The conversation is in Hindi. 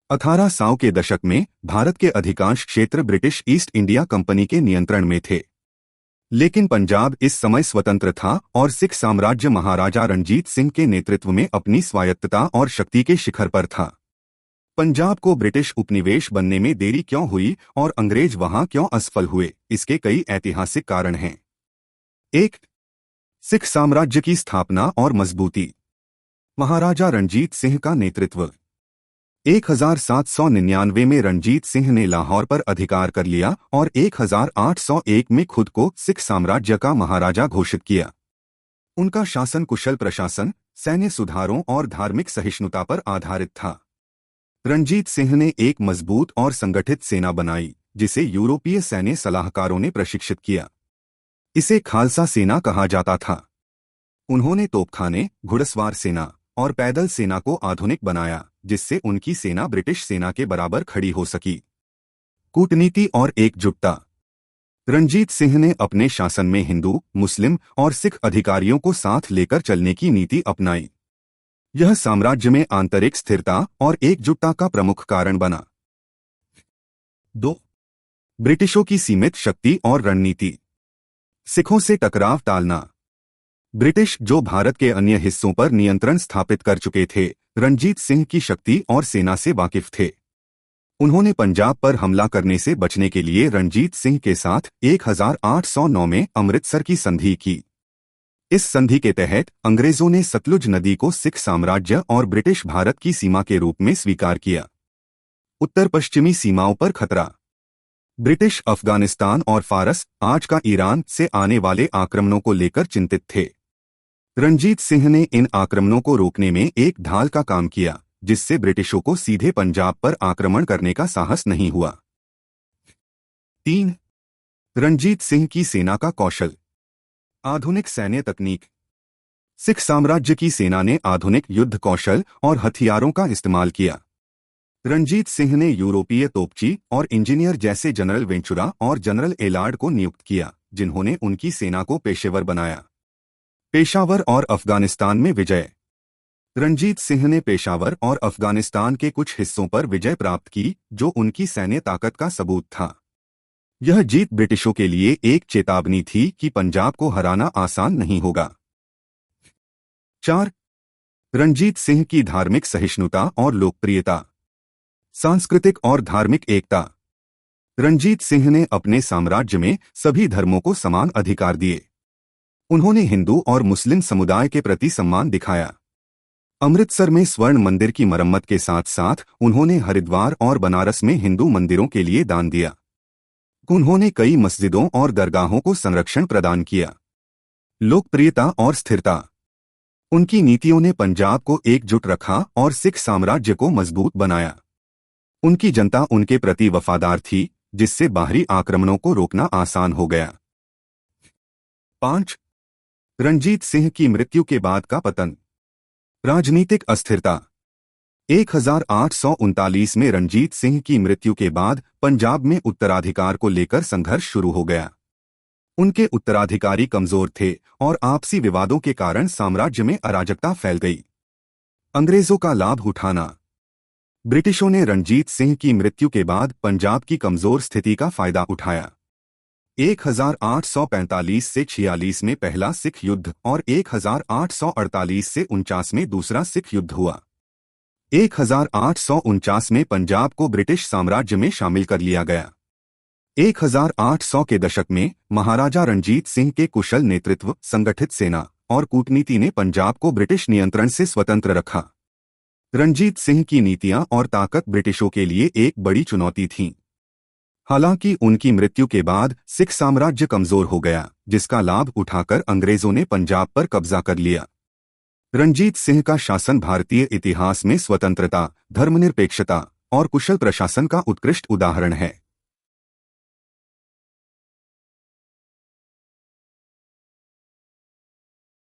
1800 के दशक में भारत के अधिकांश क्षेत्र ब्रिटिश ईस्ट इंडिया कंपनी के नियंत्रण में थे, लेकिन पंजाब इस समय स्वतंत्र था और सिख साम्राज्य महाराजा रणजीत सिंह के नेतृत्व में अपनी स्वायत्तता और शक्ति के शिखर पर था। पंजाब को ब्रिटिश उपनिवेश बनने में देरी क्यों हुई और अंग्रेज वहां क्यों असफल हुए, इसके कई ऐतिहासिक कारण हैं। 1. सिख साम्राज्य की स्थापना और मजबूती। महाराजा रणजीत सिंह का नेतृत्व। 1799 में रणजीत सिंह ने लाहौर पर अधिकार कर लिया और 1801 में खुद को सिख साम्राज्य का महाराजा घोषित किया। उनका शासन कुशल प्रशासन, सैन्य सुधारों और धार्मिक सहिष्णुता पर आधारित था। रणजीत सिंह ने एक मजबूत और संगठित सेना बनाई, जिसे यूरोपीय सैन्य सलाहकारों ने प्रशिक्षित किया। इसे खालसा सेना कहा जाता था। उन्होंने तोपखाने, घुड़सवार सेना और पैदल सेना को आधुनिक बनाया, जिससे उनकी सेना ब्रिटिश सेना के बराबर खड़ी हो सकी। कूटनीति और एकजुटता। रणजीत सिंह ने अपने शासन में हिंदू, मुस्लिम और सिख अधिकारियों को साथ लेकर चलने की नीति अपनाई। यह साम्राज्य में आंतरिक स्थिरता और एकजुटता का प्रमुख कारण बना। 2. ब्रिटिशों की सीमित शक्ति और रणनीति। सिखों से टकराव टालना। ब्रिटिश, जो भारत के अन्य हिस्सों पर नियंत्रण स्थापित कर चुके थे, रणजीत सिंह की शक्ति और सेना से वाकिफ थे। उन्होंने पंजाब पर हमला करने से बचने के लिए रणजीत सिंह के साथ 1809 में अमृतसर की संधि की। इस संधि के तहत अंग्रेजों ने सतलुज नदी को सिख साम्राज्य और ब्रिटिश भारत की सीमा के रूप में स्वीकार किया। उत्तर पश्चिमी सीमाओं पर खतरा। ब्रिटिश अफगानिस्तान और फारस, आज का ईरान, से आने वाले आक्रमणों को लेकर चिंतित थे। रणजीत सिंह ने इन आक्रमणों को रोकने में एक ढाल का काम किया, जिससे ब्रिटिशों को सीधे पंजाब पर आक्रमण करने का साहस नहीं हुआ। 3. रणजीत सिंह की सेना का कौशल। आधुनिक सैन्य तकनीक। सिख साम्राज्य की सेना ने आधुनिक युद्ध कौशल और हथियारों का इस्तेमाल किया। रणजीत सिंह ने यूरोपीय तोपची और इंजीनियर जैसे जनरल वेंचुरा और जनरल एलार्ड को नियुक्त किया, जिन्होंने उनकी सेना को पेशेवर बनाया। पेशावर और अफगानिस्तान में विजय। रणजीत सिंह ने पेशावर और अफगानिस्तान के कुछ हिस्सों पर विजय प्राप्त की, जो उनकी सैन्य ताकत का सबूत था। यह जीत ब्रिटिशों के लिए एक चेतावनी थी कि पंजाब को हराना आसान नहीं होगा। 4. रणजीत सिंह की धार्मिक सहिष्णुता और लोकप्रियता। सांस्कृतिक और धार्मिक एकता। रणजीत सिंह ने अपने साम्राज्य में सभी धर्मों को समान अधिकार दिए। उन्होंने हिंदू और मुस्लिम समुदाय के प्रति सम्मान दिखाया। अमृतसर में स्वर्ण मंदिर की मरम्मत के साथ साथ उन्होंने हरिद्वार और बनारस में हिंदू मंदिरों के लिए दान दिया। उन्होंने कई मस्जिदों और दरगाहों को संरक्षण प्रदान किया। लोकप्रियता और स्थिरता। उनकी नीतियों ने पंजाब को एकजुट रखा और सिख साम्राज्य को मजबूत बनाया। उनकी जनता उनके प्रति वफादार थी, जिससे बाहरी आक्रमणों को रोकना आसान हो गया। 5. रणजीत सिंह की मृत्यु के बाद का पतन। राजनीतिक अस्थिरता। 1839 में रणजीत सिंह की मृत्यु के बाद पंजाब में उत्तराधिकार को लेकर संघर्ष शुरू हो गया। उनके उत्तराधिकारी कमजोर थे और आपसी विवादों के कारण साम्राज्य में अराजकता फैल गई। अंग्रेजों का लाभ उठाना। ब्रिटिशों ने रणजीत सिंह की मृत्यु के बाद पंजाब की कमजोर स्थिति का फायदा उठाया। 1845 से 46 में पहला सिख युद्ध और 1848 से 49 में दूसरा सिख युद्ध हुआ। 1849 में पंजाब को ब्रिटिश साम्राज्य में शामिल कर लिया गया। 1800 के दशक में महाराजा रणजीत सिंह के कुशल नेतृत्व, संगठित सेना और कूटनीति ने पंजाब को ब्रिटिश नियंत्रण से स्वतंत्र रखा। रणजीत सिंह की नीतियां और ताकत ब्रिटिशों के लिए एक बड़ी चुनौती थीं। हालांकि उनकी मृत्यु के बाद सिख साम्राज्य कमजोर हो गया, जिसका लाभ उठाकर अंग्रेजों ने पंजाब पर कब्जा कर लिया। रणजीत सिंह का शासन भारतीय इतिहास में स्वतंत्रता, धर्मनिरपेक्षता और कुशल प्रशासन का उत्कृष्ट उदाहरण है।